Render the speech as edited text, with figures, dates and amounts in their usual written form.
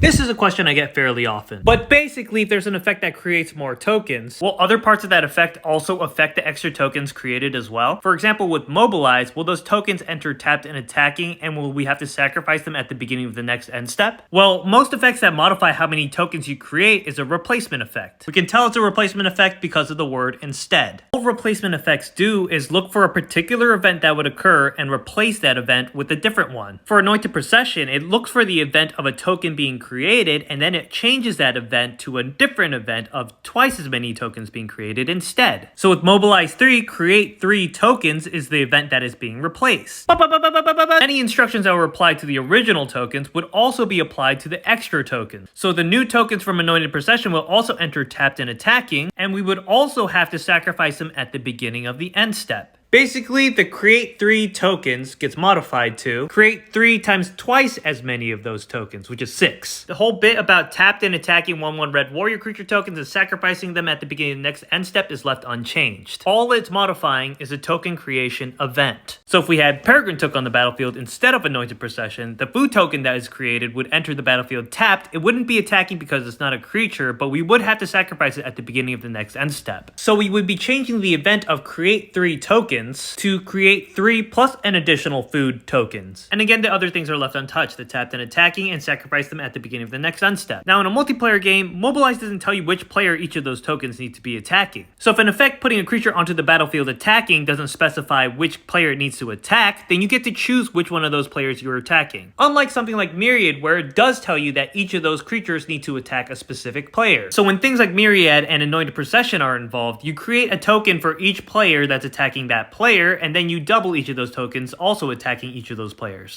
This is a question I get fairly often. But basically, if there's an effect that creates more tokens, will other parts of that effect also affect the extra tokens created as well? For example, with Mobilize, will those tokens enter tapped and attacking, and will we have to sacrifice them at the beginning of the next end step? Well, most effects that modify how many tokens you create is a replacement effect. We can tell it's a replacement effect because of the word instead. All replacement effects do is look for a particular event that would occur and replace that event with a different one. For Anointed Procession, it looks for the event of a token being created, and then it changes that event to a different event of twice as many tokens being created instead. So with Mobilize 3, create 3 tokens is the event that is being replaced. Any instructions that were applied to the original tokens would also be applied to the extra tokens. So the new tokens from Anointed Procession will also enter tapped and attacking, and we would also have to sacrifice them at the beginning of the end step. Basically, the create 3 tokens gets modified to create 3 times twice as many of those tokens, which is 6. The whole bit about tapped and attacking 1/1 red warrior creature tokens and sacrificing them at the beginning of the next end step is left unchanged. All it's modifying is a token creation event. So if we had Peregrine Took on the battlefield instead of Anointed Procession, the food token that is created would enter the battlefield tapped. It wouldn't be attacking because it's not a creature, but we would have to sacrifice it at the beginning of the next end step. So we would be changing the event of create 3 tokens to create 3 plus an additional food tokens. And again, the other things are left untouched, the tapped and attacking, and sacrifice them at the beginning of the next end step. Now in a multiplayer game, Mobilize doesn't tell you which player each of those tokens need to be attacking. So if an effect putting a creature onto the battlefield attacking doesn't specify which player it needs to attack, then you get to choose which one of those players you're attacking. Unlike something like Myriad, where it does tell you that each of those creatures need to attack a specific player. So when things like Myriad and Anointed Procession are involved, you create a token for each player that's attacking that player, and then you double each of those tokens, also attacking each of those players.